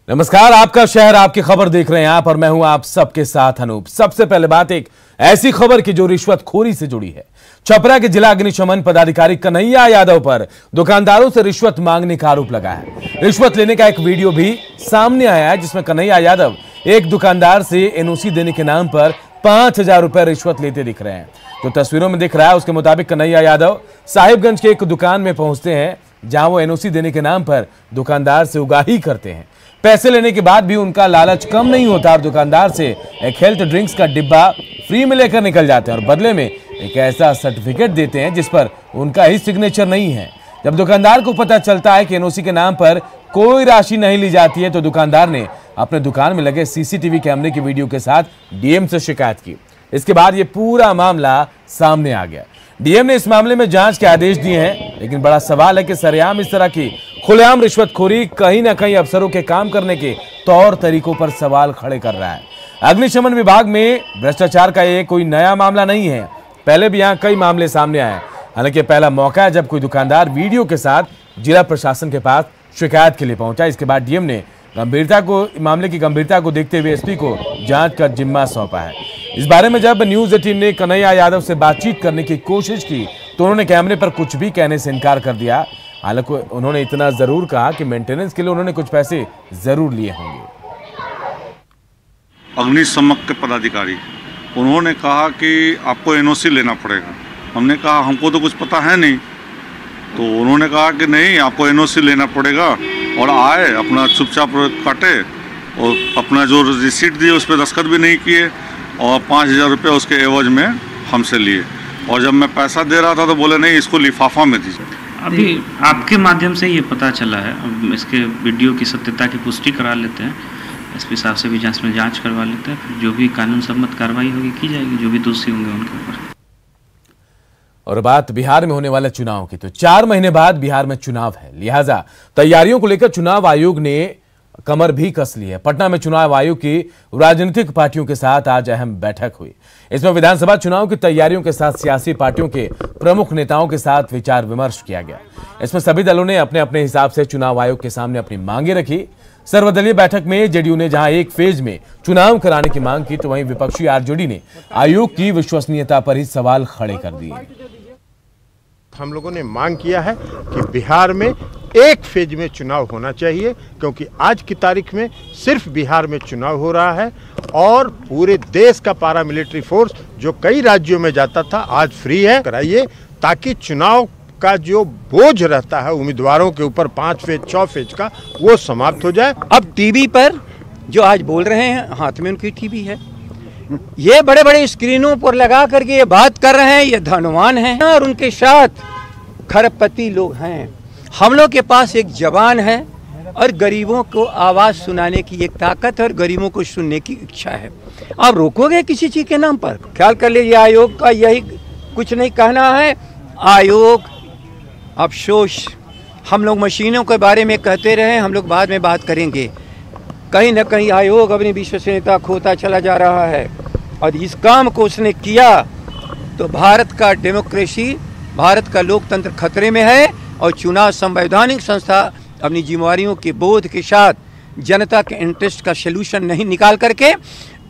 नमस्कार, आपका शहर आपकी खबर देख रहे हैं आप और मैं हूं आप सबके साथ अनूप। सबसे पहले बात एक ऐसी खबर की जो रिश्वतखोरी से जुड़ी है। छपरा के जिला अग्निशमन पदाधिकारी कन्हैया यादव पर दुकानदारों से रिश्वत मांगने का आरोप लगा है। रिश्वत लेने का एक वीडियो भी सामने आया है जिसमें कन्हैया यादव एक दुकानदार से एनओसी देने के नाम पर 5,000 रुपए रिश्वत लेते दिख रहे हैं। जो तस्वीरों में दिख रहा है उसके मुताबिक कन्हैया यादव साहिबगंज के एक दुकान में पहुंचते हैं जहां वो एनओसी देने के नाम पर दुकानदार से उगाही करते हैं। पैसे लेने के बाद भी उनका लालच कम नहीं होता और दुकानदार से एक हेल्थ ड्रिंक्स का डिब्बा फ्री में लेकर निकल जाते हैं और बदले में एक ऐसा सर्टिफिकेट देते हैं जिस पर उनका ही सिग्नेचर नहीं है। जब दुकानदार को पता चलता है कि एनओसी के नाम पर कोई राशि नहीं ली जाती है तो दुकानदार ने अपने दुकान में लगे सीसीटीवी कैमरे की वीडियो के साथ डीएम से शिकायत की। इसके बाद ये पूरा मामला सामने आ गया। डीएम ने इस मामले में जांच के आदेश दिए हैं, लेकिन बड़ा सवाल है कि सरेआम इस तरह की खुलेआम रिश्वतखोरी कहीं ना कहीं अफसरों के काम करने के तौर तरीकों पर सवाल खड़े कर रहा है। अग्निशमन विभाग में भ्रष्टाचार का ये कोई नया मामला नहीं है, पहले भी यहाँ कई मामले सामने आए। हालांकि पहला मौका है जब कोई दुकानदार वीडियो के साथ जिला प्रशासन के पास शिकायत के लिए पहुंचा। इसके बाद डीएम ने मामले की गंभीरता को देखते हुए एसपी को जांच का जिम्मा सौंपा है। इस बारे में जब न्यूज 18 ने कन्हैया यादव से बातचीत करने की कोशिश की तो उन्होंने कैमरे पर कुछ भी कहने से इनकार कर दिया। हालांकि उन्होंने इतना जरूर कहा कि मेंटेनेंस के लिए उन्होंने कुछ पैसे जरूर लिए होंगे। अग्निशमन के पदाधिकारी उन्होंने कहा कि आपको एनओसी लेना पड़ेगा। हमने कहा हमको तो कुछ पता है नहीं, तो उन्होंने कहा कि नहीं आपको एनओसी लेना पड़ेगा और आए अपना चुपचाप काटे और अपना जो रिसीट दिए उस पर दस्तखत भी नहीं किए और 5,000 रुपये उसके एवज में हमसे लिए। और जब मैं पैसा दे रहा था तो बोले नहीं इसको लिफाफा में दीजिए। अभी आपके माध्यम से ये पता चला है, अब इसके वीडियो की सत्यता की पुष्टि करा लेते हैं, एसपी साहब से भी जांच करवा लेते हैं, फिर जो भी कानून सम्मत कार्रवाई होगी की जाएगी, जो भी दोषी होंगे उनके ऊपर। और बात बिहार में होने वाले चुनाव की, तो 4 महीने बाद बिहार में चुनाव है, लिहाजा तैयारियों को लेकर चुनाव आयोग ने कमर भी कस ली है। पटना में चुनाव आयोग की राजनीतिक पार्टियों के साथ आज अहम बैठक हुई। इसमें विधानसभा चुनाव की तैयारियों के साथ सियासी पार्टियों के प्रमुख नेताओं के साथ विचार विमर्श किया गया। इसमें सभी दलों ने अपने अपने हिसाब से चुनाव आयोग के सामने अपनी मांगे रखी। सर्वदलीय बैठक में जेडीयू ने जहां एक फेज में चुनाव कराने की मांग की तो वहीं विपक्षी आरजेडी ने आयोग की विश्वसनीयता पर ही सवाल खड़े कर दिए। हम लोगों ने मांग किया है कि बिहार में एक फेज में चुनाव होना चाहिए, क्योंकि आज की तारीख में सिर्फ बिहार में चुनाव हो रहा है और पूरे देश का पैरामिलिट्री फोर्स जो कई राज्यों में जाता था आज फ्री है। कराइए ताकि चुनाव का जो बोझ रहता है उम्मीदवारों के ऊपर 5 फेज 6 फेज का वो समाप्त हो जाए। अब टीवी पर जो आज बोल रहे हैं, हाथ में उनकी टीवी है, ये बड़े बड़े स्क्रीनों पर लगा करके ये बात कर रहे हैं, ये धनवान हैं और उनके साथ खरबपति लोग हैं। हम लोग के पास एक जबान है और गरीबों को आवाज़ सुनाने की एक ताकत है और गरीबों को सुनने की इच्छा है। आप रोकोगे किसी चीज़ के नाम पर? ख्याल कर लीजिए, आयोग का यही कुछ नहीं कहना है। आयोग अफसोस, हम लोग मशीनों के बारे में कहते रहे, हम लोग बाद में बात करेंगे। कहीं ना कहीं आयोग अपनी विश्वसनीयता खोता चला जा रहा है और इस काम को उसने किया तो भारत का डेमोक्रेसी, भारत का लोकतंत्र खतरे में है और चुनाव संवैधानिक संस्था अपनी जिम्मेवारियों के बोध के साथ जनता के इंटरेस्ट का सलूशन नहीं निकाल करके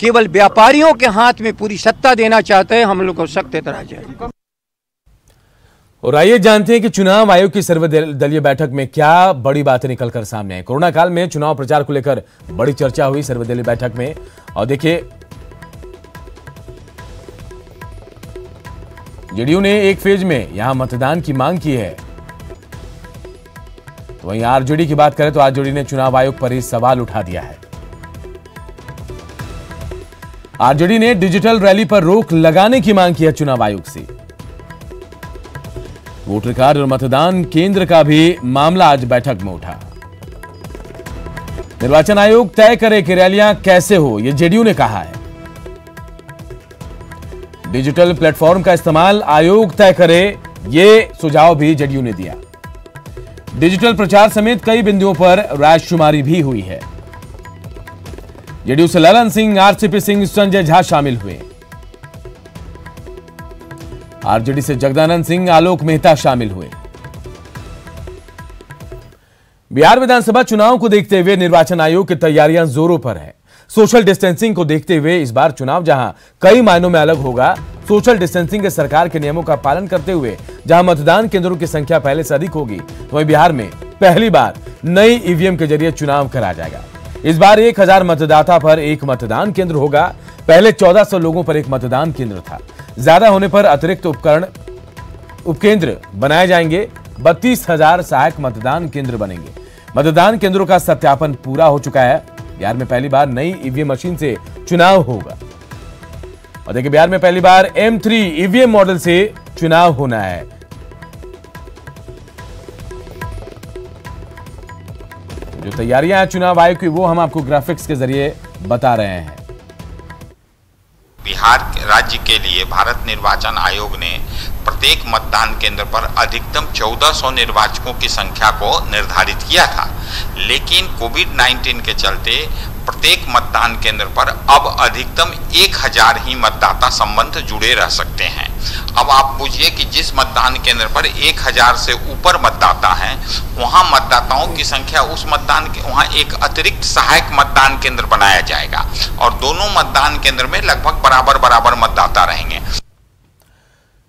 केवल व्यापारियों के हाथ में पूरी सत्ता देना चाहते हैं। हम लोग को सख्त एतराज है। और आइए जानते हैं कि चुनाव आयोग की सर्वदलीय बैठक में क्या बड़ी बातें निकलकर सामने आई। कोरोना काल में चुनाव प्रचार को लेकर बड़ी चर्चा हुई सर्वदलीय बैठक में। और देखिए, जेडीयू ने एक फेज में यहां मतदान की मांग की है, तो वहीं आरजेडी की बात करें तो आरजेडी ने चुनाव आयोग पर ही सवाल उठा दिया है। आरजेडी ने डिजिटल रैली पर रोक लगाने की मांग की है चुनाव आयोग से। वोटर कार्ड और मतदान केंद्र का भी मामला आज बैठक में उठा। निर्वाचन आयोग तय करे कि रैलियां कैसे हो, यह जेडीयू ने कहा है। डिजिटल प्लेटफॉर्म का इस्तेमाल आयोग तय करे, यह सुझाव भी जेडीयू ने दिया। डिजिटल प्रचार समेत कई बिंदुओं पर रायशुमारी भी हुई है। जेडीयू से ललन सिंह, आरसीपी सिंह, संजय झा शामिल हुए। आरजेडी से जगदानंद सिंह, आलोक मेहता शामिल हुए। बिहार विधानसभा चुनाव को देखते हुए निर्वाचन आयोग की तैयारियां जोरों पर है। सोशल डिस्टेंसिंग को देखते हुए इस बार चुनाव जहां कई मायनों में अलग होगा, सोशल डिस्टेंसिंग के सरकार के नियमों का पालन करते हुए जहां मतदान केंद्रों की संख्या पहले से अधिक होगी, वहीं बिहार में पहली बार नई ईवीएम के जरिए चुनाव कराया जाएगा। इस बार 1000 मतदाता पर एक मतदान केंद्र होगा। पहले 1400 लोगों पर एक मतदान केंद्र था। ज्यादा होने पर अतिरिक्त उपकेंद्र बनाए जाएंगे। 32,000 सहायक मतदान केंद्र बनेंगे। मतदान केंद्रों का सत्यापन पूरा हो चुका है। बिहार में पहली बार नई ईवीएम मशीन से चुनाव होगा। और देखिए, बिहार में पहली बार M3 ईवीएम मॉडल से चुनाव होना है। जो तैयारियां हैं चुनाव आयोग की, वो हम आपको ग्राफिक्स के जरिए बता रहे हैं। बिहार राज्य के लिए भारत निर्वाचन आयोग ने प्रत्येक मतदान केंद्र पर अधिकतम 1400 निर्वाचकों की संख्या को निर्धारित किया था, लेकिन कोविड-19 के चलते प्रत्येक मतदान केंद्र पर अब अधिकतम 1000 ही मतदाता संबंध जुड़े रह सकते हैं। अब आप बुझिए कि जिस मतदान केंद्र पर 1000 से ऊपर मतदाता हैं, वहां मतदाताओं की संख्या उस मतदान के वहां एक अतिरिक्त सहायक मतदान केंद्र बनाया जाएगा और दोनों मतदान केंद्र में लगभग बराबर मतदाता रहेंगे।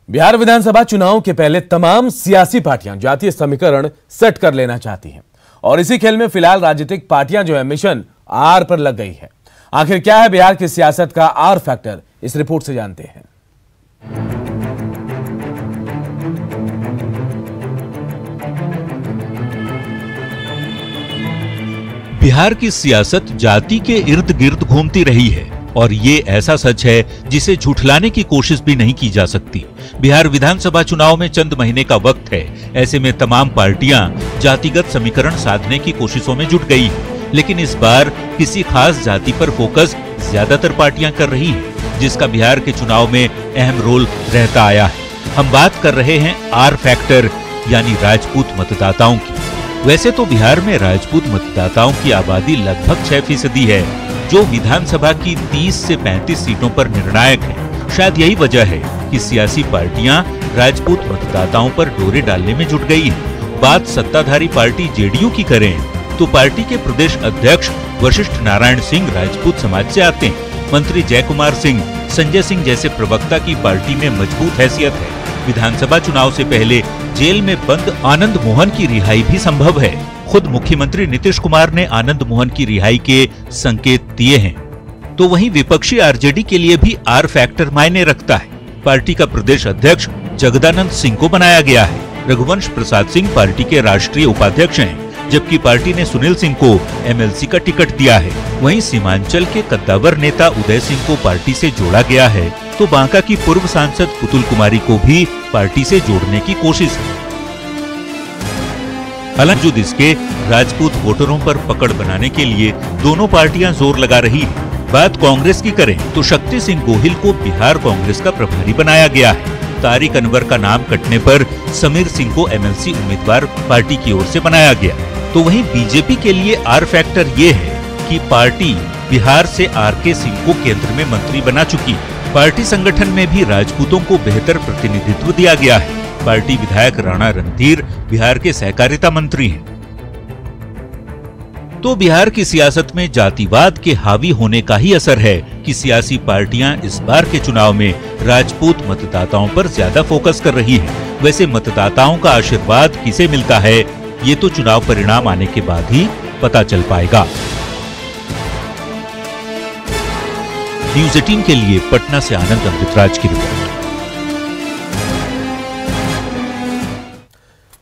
बिहार विधानसभा चुनाव के पहले तमाम सियासी पार्टियां जातीय समीकरण सेट कर लेना चाहती हैं और इसी खेल में फिलहाल राजनीतिक पार्टियां जो है मिशन आर पर लग गई है। आखिर क्या है बिहार की सियासत का आर फैक्टर, इस रिपोर्ट से जानते हैं। बिहार की सियासत जाति के इर्द गिर्द घूमती रही है और ये ऐसा सच है जिसे झुठलाने की कोशिश भी नहीं की जा सकती। बिहार विधानसभा चुनाव में चंद महीने का वक्त है। ऐसे में तमाम पार्टियां जातिगत समीकरण साधने की कोशिशों में जुट गई है, लेकिन इस बार किसी खास जाति पर फोकस ज्यादातर पार्टियां कर रही हैं, जिसका बिहार के चुनाव में अहम रोल रहता आया है। हम बात कर रहे हैं आर फैक्टर यानी राजपूत मतदाताओं की। वैसे तो बिहार में राजपूत मतदाताओं की आबादी लगभग 6% है, जो विधानसभा की 30 से 35 सीटों पर निर्णायक है। शायद यही वजह है कि सियासी पार्टियां राजपूत मतदाताओं पर डोरे डालने में जुट गई हैं। बात सत्ताधारी पार्टी जेडीयू की करें तो पार्टी के प्रदेश अध्यक्ष वशिष्ठ नारायण सिंह राजपूत समाज से आते हैं। मंत्री जयकुमार सिंह, संजय सिंह जैसे प्रवक्ता की पार्टी में मजबूत हैसियत है। विधानसभा चुनाव से पहले जेल में बंद आनंद मोहन की रिहाई भी संभव है। खुद मुख्यमंत्री नीतीश कुमार ने आनंद मोहन की रिहाई के संकेत दिए हैं। तो वहीं विपक्षी आरजेडी के लिए भी आर फैक्टर मायने रखता है। पार्टी का प्रदेश अध्यक्ष जगदानंद सिंह को बनाया गया है। रघुवंश प्रसाद सिंह पार्टी के राष्ट्रीय उपाध्यक्ष हैं, जबकि पार्टी ने सुनील सिंह को एमएलसी का टिकट दिया है। वहीं सीमांचल के कद्दावर नेता उदय सिंह को पार्टी से जोड़ा गया है, तो बांका की पूर्व सांसद पुतुल कुमारी को भी पार्टी से जोड़ने की कोशिश है। हालांकि इसके राजपूत वोटरों पर पकड़ बनाने के लिए दोनों पार्टियां जोर लगा रही है। बात कांग्रेस की करें तो शक्ति सिंह गोहिल को बिहार कांग्रेस का प्रभारी बनाया गया है। तारिक अनवर का नाम कटने पर समीर सिंह को एमएलसी उम्मीदवार पार्टी की ओर से बनाया गया। तो वहीं बीजेपी के लिए आर फैक्टर ये है कि पार्टी बिहार से आरके सिंह को केंद्र में मंत्री बना चुकी है। पार्टी संगठन में भी राजपूतों को बेहतर प्रतिनिधित्व दिया गया है। पार्टी विधायक राणा रणधीर बिहार के सहकारिता मंत्री हैं। तो बिहार की सियासत में जातिवाद के हावी होने का ही असर है कि सियासी पार्टियां इस बार के चुनाव में राजपूत मतदाताओं पर ज्यादा फोकस कर रही हैं। वैसे मतदाताओं का आशीर्वाद किसे मिलता है, ये तो चुनाव परिणाम आने के बाद ही पता चल पाएगा। न्यूज़ 18 के लिए पटना से आनंद अमृतराज की रिपोर्ट।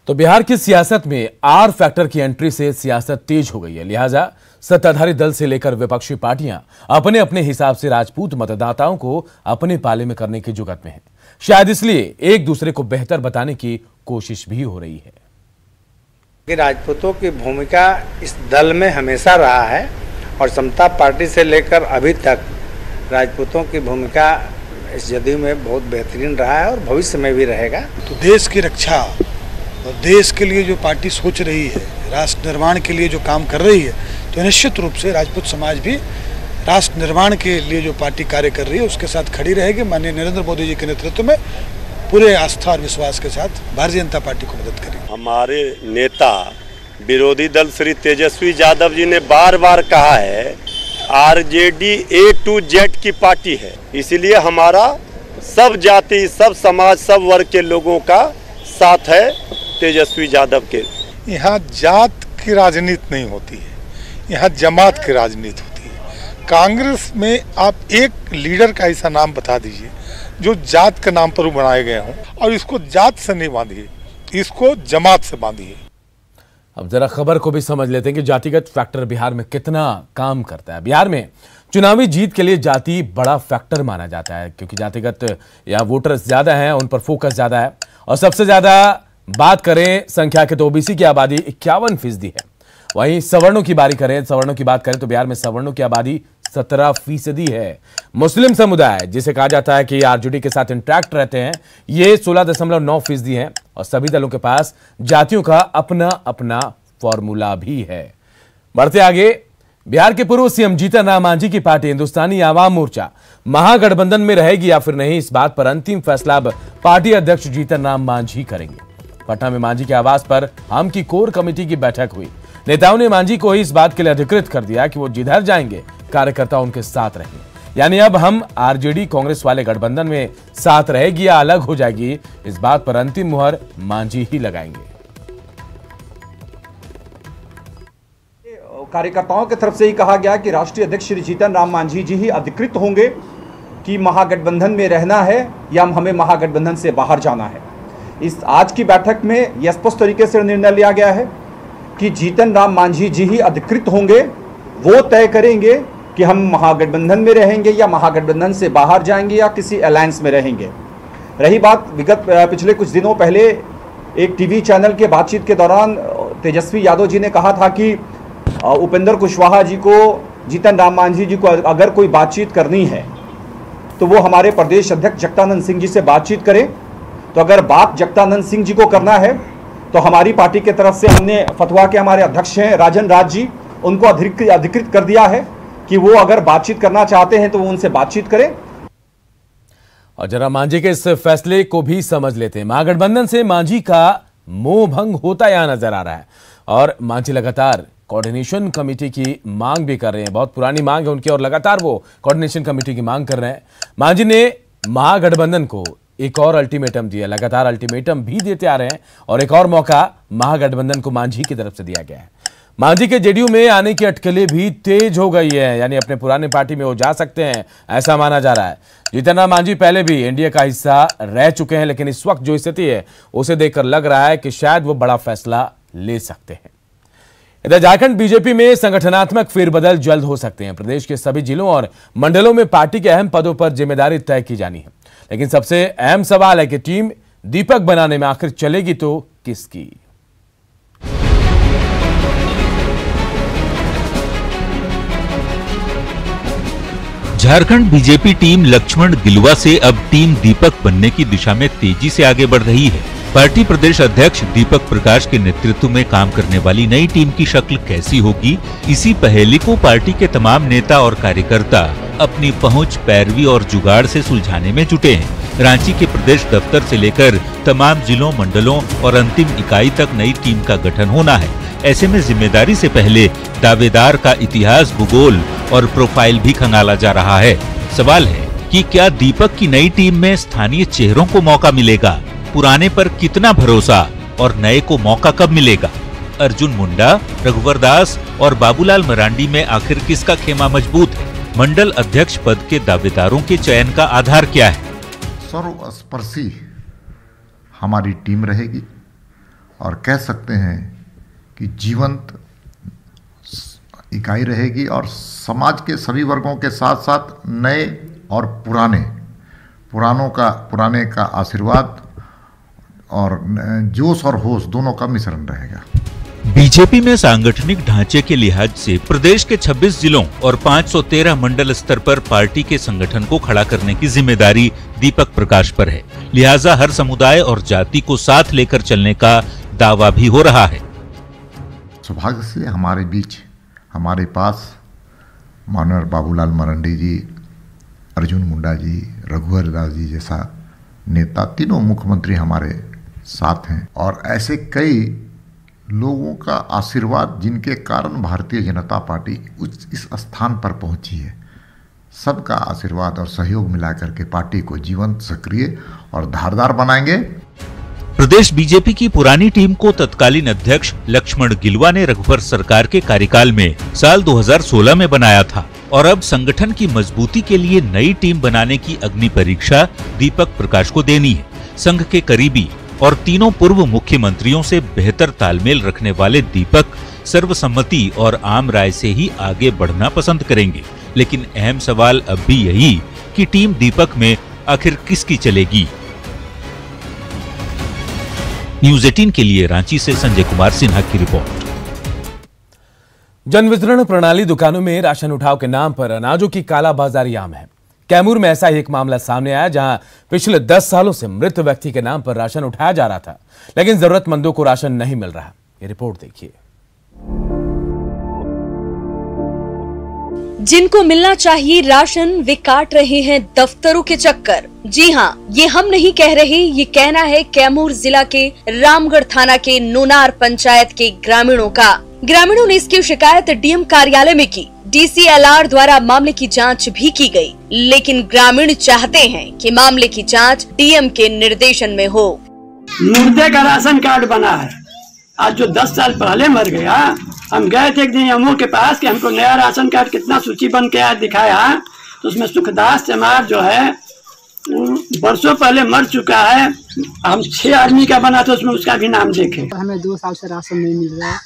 तो बिहार की सियासत में आर फैक्टर की एंट्री से सियासत तेज हो गई है। लिहाजा सत्ताधारी दल से लेकर विपक्षी पार्टियां अपने अपने हिसाब से राजपूत मतदाताओं को अपने पाले में करने की जुगत में हैं। शायद इसलिए एक दूसरे को बेहतर बताने की कोशिश भी हो रही है कि राजपूतों की भूमिका इस दल में हमेशा रहा है और समता पार्टी से लेकर अभी तक राजपूतों की भूमिका इस जदयू में बहुत बेहतरीन रहा है और भविष्य में भी रहेगा। तो देश की रक्षा और देश के लिए जो पार्टी सोच रही है, राष्ट्र निर्माण के लिए जो काम कर रही है, तो निश्चित रूप से राजपूत समाज भी राष्ट्र निर्माण के लिए जो पार्टी कार्य कर रही है उसके साथ खड़ी रहेगी। माननीय नरेंद्र मोदी जी के नेतृत्व में पूरे आस्था और विश्वास के साथ भारतीय जनता पार्टी को मदद करेगी। हमारे नेता विरोधी दल श्री तेजस्वी यादव जी ने बार बार कहा है आरजेडी A to Z की पार्टी है, इसीलिए हमारा सब जाति, सब समाज, सब वर्ग के लोगों का साथ है तेजस्वी यादव के। यहाँ जात की राजनीति नहीं होती है, यहाँ जमात की राजनीति होती है। कांग्रेस में आप एक लीडर का ऐसा नाम बता दीजिए जो जात के नाम पर बनाए गए हों, और इसको जात से नहीं बांधिए, इसको जमात से बांधिए। अब जरा खबर को भी समझ लेते हैं कि जातिगत फैक्टर बिहार में कितना काम करता है। बिहार में चुनावी जीत के लिए जाति बड़ा फैक्टर माना जाता है, क्योंकि जातिगत या वोटर्स ज्यादा हैं, उन पर फोकस ज्यादा है। और सबसे ज्यादा बात करें संख्या के तो ओबीसी की आबादी 51% है। वहीं सवर्णों की बात करें तो बिहार में सवर्णों की आबादी 17% है। मुस्लिम समुदाय जिसे कहा जाता है कि आरजेडी के साथ इंटैक्ट रहते हैं, ये 16.9% है। और सभी दलों के पास जातियों का अपना अपना फॉर्मूला भी है। बढ़ते आगे, बिहार के पूर्व सीएम जीतन राम मांझी की पार्टी हिंदुस्तानी आवाम मोर्चा महागठबंधन में रहेगी या फिर नहीं, इस बात पर अंतिम फैसला अब पार्टी अध्यक्ष जीतन राम मांझी करेंगे। पटना में मांझी के आवास पर हम की कोर कमेटी की बैठक हुई। नेताओं ने मांझी को ही इस बात के लिए अधिकृत कर दिया कि वो जिधर जाएंगे कार्यकर्ता उनके साथ रहेंगे। यानी अब हम आरजेडी कांग्रेस वाले गठबंधन में साथ रहेगी या अलग हो जाएगी, इस बात पर अंतिम मुहर मांझी ही लगाएंगे। कार्यकर्ताओं की तरफ से ही कहा गया कि राष्ट्रीय अध्यक्ष श्री जीतन राम मांझी जी ही अधिकृत होंगे कि महागठबंधन में रहना है या हमें महागठबंधन से बाहर जाना है। इस आज की बैठक में यह स्पष्ट तरीके से निर्णय लिया गया है कि जीतन राम मांझी जी ही अधिकृत होंगे, वो तय करेंगे कि हम महागठबंधन में रहेंगे या महागठबंधन से बाहर जाएंगे या किसी अलायंस में रहेंगे। रही बात पिछले कुछ दिनों पहले एक टीवी चैनल के बातचीत के दौरान तेजस्वी यादव जी ने कहा था कि उपेंद्र कुशवाहा जी को, जीतन राम मांझी जी को अगर कोई बातचीत करनी है तो वो हमारे प्रदेश अध्यक्ष जगदानंद सिंह जी से बातचीत करें। तो अगर बात जगदानंद सिंह जी को करना है तो हमारी पार्टी की तरफ से हमने फतवा के हमारे अध्यक्ष हैं राजन राज जी, उनको अधिकृत कर दिया है कि वो अगर बातचीत करना चाहते हैं तो वो उनसे बातचीत करें। और जरा मांझी के इस फैसले को भी समझ लेते हैं। महागठबंधन से मांझी का मोह भंग होता यहां नजर आ रहा है और मांझी लगातार कोऑर्डिनेशन कमेटी की मांग भी कर रहे हैं। बहुत पुरानी मांग है उनकी और लगातार वो कोऑर्डिनेशन कमेटी की मांग कर रहे हैं। मांझी ने महागठबंधन को एक और अल्टीमेटम दिया, लगातार अल्टीमेटम भी देते आ रहे हैं और एक और मौका महागठबंधन को मांझी की तरफ से दिया गया है। मांझी के जेडीयू में आने की अटकलें भी तेज हो गई है, यानी अपने पुराने पार्टी में वो जा सकते हैं, ऐसा माना जा रहा है। जीतन राम मांझी पहले भी एनडीए का हिस्सा रह चुके हैं, लेकिन इस वक्त जो स्थिति है उसे देखकर लग रहा है कि शायद वो बड़ा फैसला ले सकते हैं। इधर झारखंड बीजेपी में संगठनात्मक फेरबदल जल्द हो सकते हैं। प्रदेश के सभी जिलों और मंडलों में पार्टी के अहम पदों पर जिम्मेदारी तय की जानी है, लेकिन सबसे अहम सवाल है कि टीम दीपक बनाने में आखिर चलेगी तो किसकी। झारखंड बीजेपी टीम लक्ष्मण गिलुवा से अब टीम दीपक बनने की दिशा में तेजी से आगे बढ़ रही है। पार्टी प्रदेश अध्यक्ष दीपक प्रकाश के नेतृत्व में काम करने वाली नई टीम की शक्ल कैसी होगी, इसी पहेली को पार्टी के तमाम नेता और कार्यकर्ता अपनी पहुंच, पैरवी और जुगाड़ से सुलझाने में जुटे हैं। रांची के प्रदेश दफ्तर से लेकर तमाम जिलों, मंडलों और अंतिम इकाई तक नई टीम का गठन होना है। ऐसे में जिम्मेदारी से पहले दावेदार का इतिहास, भूगोल और प्रोफाइल भी खंगाला जा रहा है। सवाल है कि क्या दीपक की नई टीम में स्थानीय चेहरों को मौका मिलेगा? पुराने पर कितना भरोसा और नए को मौका कब मिलेगा? अर्जुन मुंडा, रघुवर दास और बाबूलाल मरांडी में आखिर किसका खेमा मजबूत है? मंडल अध्यक्ष पद के दावेदारों के चयन का आधार क्या है? सर्वस्पर्शी हमारी टीम रहेगी और कह सकते हैं कि जीवंत इकाई रहेगी और समाज के सभी वर्गों के साथ साथ नए और पुराने का आशीर्वाद और जोश और होश दोनों का मिश्रण रहेगा। बीजेपी में सांगठनिक ढांचे के लिहाज से प्रदेश के 26 जिलों और 513 मंडल स्तर पर पार्टी के संगठन को खड़ा करने की जिम्मेदारी दीपक प्रकाश पर है। लिहाजा हर समुदाय और जाति को साथ लेकर चलने का दावा भी हो रहा है। सौभाग्य से हमारे पास माननीय बाबूलाल मरांडी जी, अर्जुन मुंडा जी, रघुवर दास जी जैसा नेता, तीनों मुख्यमंत्री हमारे साथ हैं और ऐसे कई लोगों का आशीर्वाद जिनके कारण भारतीय जनता पार्टी इस स्थान पर पहुंची है, सबका आशीर्वाद और सहयोग मिलाकर के पार्टी को जीवंत, सक्रिय और धारदार बनाएंगे। प्रदेश बीजेपी की पुरानी टीम को तत्कालीन अध्यक्ष लक्ष्मण गिलुआ ने रघुवर सरकार के कार्यकाल में साल 2016 में बनाया था और अब संगठन की मजबूती के लिए नई टीम बनाने की अग्नि परीक्षा दीपक प्रकाश को देनी है। संघ के करीबी और तीनों पूर्व मुख्यमंत्रियों से बेहतर तालमेल रखने वाले दीपक सर्वसम्मति और आम राय से ही आगे बढ़ना पसंद करेंगे, लेकिन अहम सवाल अब भी यही कि टीम दीपक में आखिर किसकी चलेगी। न्यूज़ 18 के लिए रांची से संजय कुमार सिन्हा की रिपोर्ट। जन वितरण प्रणाली दुकानों में राशन उठाव के नाम पर अनाजों की कालाबाजारी आम है। कैमूर में ऐसा ही एक मामला सामने आया, जहां पिछले 10 सालों से मृत व्यक्ति के नाम पर राशन उठाया जा रहा था, लेकिन जरूरतमंदों को राशन नहीं मिल रहा। ये रिपोर्ट देखिए। जिनको मिलना चाहिए राशन, वे काट रहे हैं दफ्तरों के चक्कर। जी हाँ, ये हम नहीं कह रहे, ये कहना है कैमूर जिला के रामगढ़ थाना के नोनार पंचायत के ग्रामीणों का। ग्रामीणों ने इसकी शिकायत डीएम कार्यालय में की। डीसीएलआर द्वारा मामले की जांच भी की गई, लेकिन ग्रामीण चाहते हैं कि मामले की जांच डीएम के निर्देशन में हो। मुर्दे का राशन कार्ड बना है, आज जो 10 साल पहले मर गया। हम गए थे एक दिन एमओ के पास कि हमको नया राशन कार्ड कितना सूची बन के दिखाया, तो उसमें सुखदास चमार जो है बरसों पहले मर चुका है। हम 6 आदमी का बना था, उसमें उसका भी नाम देखे। हमें 2 साल से राशन नहीं मिल रहा है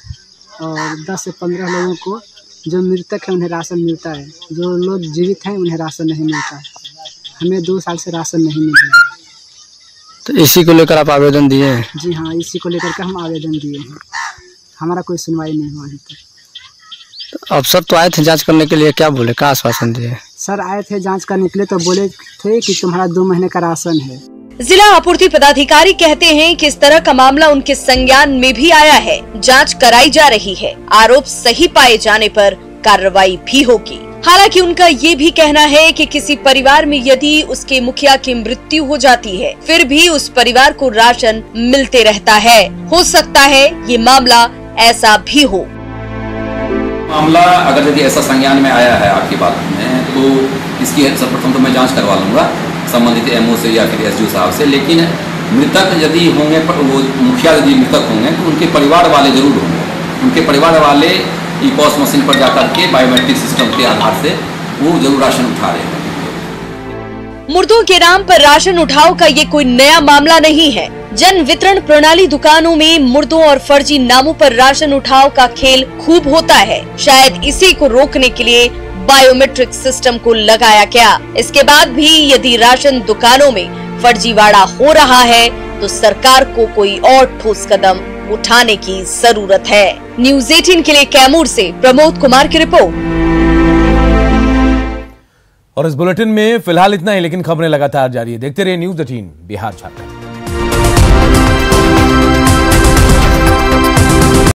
और 10 से 15 लोगों को जो मृतक है उन्हें राशन मिलता है, जो लोग जीवित हैं उन्हें राशन नहीं मिलता है। हमें 2 साल से राशन नहीं मिल रहा है। तो इसी को लेकर आप आवेदन दिए हैं? जी हाँ, इसी को लेकर के हम आवेदन दिए हैं। हमारा कोई सुनवाई नहीं हुआ अभी तक। तो अफसर तो आए थे जांच करने के लिए, क्या बोले, क्या आश्वासन दिए? सर आए थे जांच करने के लिए, तो बोले थे कि तुम्हारा 2 महीने का राशन है। जिला आपूर्ति पदाधिकारी कहते हैं कि इस तरह का मामला उनके संज्ञान में भी आया है, जांच कराई जा रही है। आरोप सही पाए जाने पर कार्रवाई भी होगी। हालांकि उनका ये भी कहना है कि किसी परिवार में यदि उसके मुखिया की मृत्यु हो जाती है, फिर भी उस परिवार को राशन मिलते रहता है। हो सकता है ये मामला ऐसा भी हो। मामला अगर यदि ऐसा संज्ञान में आया है आपकी बात में, तो इसकी सर्वप्रथम तो मैं जांच करवा लूंगा संबंधित एमओ से या फिर एसडीओ साहब से। लेकिन मृतक यदि होंगे, वो मुखिया यदि मृतक होंगे, तो उनके परिवार वाले जरूर होंगे। उनके परिवार वाले ई-पॉस मशीन पर जाकर के बायोमेट्रिक सिस्टम के आधार से वो जरूर राशन उठा रहे हैं। मुर्दों के नाम पर राशन उठाव का ये कोई नया मामला नहीं है। जन वितरण प्रणाली दुकानों में मुर्दों और फर्जी नामों पर राशन उठाव का खेल खूब होता है। शायद इसी को रोकने के लिए बायोमेट्रिक सिस्टम को लगाया गया। इसके बाद भी यदि राशन दुकानों में फर्जीवाड़ा हो रहा है, तो सरकार को कोई और ठोस कदम उठाने की जरूरत है। न्यूज़ 18 के लिए कैमूर से प्रमोद कुमार की रिपोर्ट। और इस बुलेटिन में फिलहाल इतना ही, लेकिन खबरें लगातार जारी है। देखते रहिए न्यूज़ 18 बिहार झारखंड।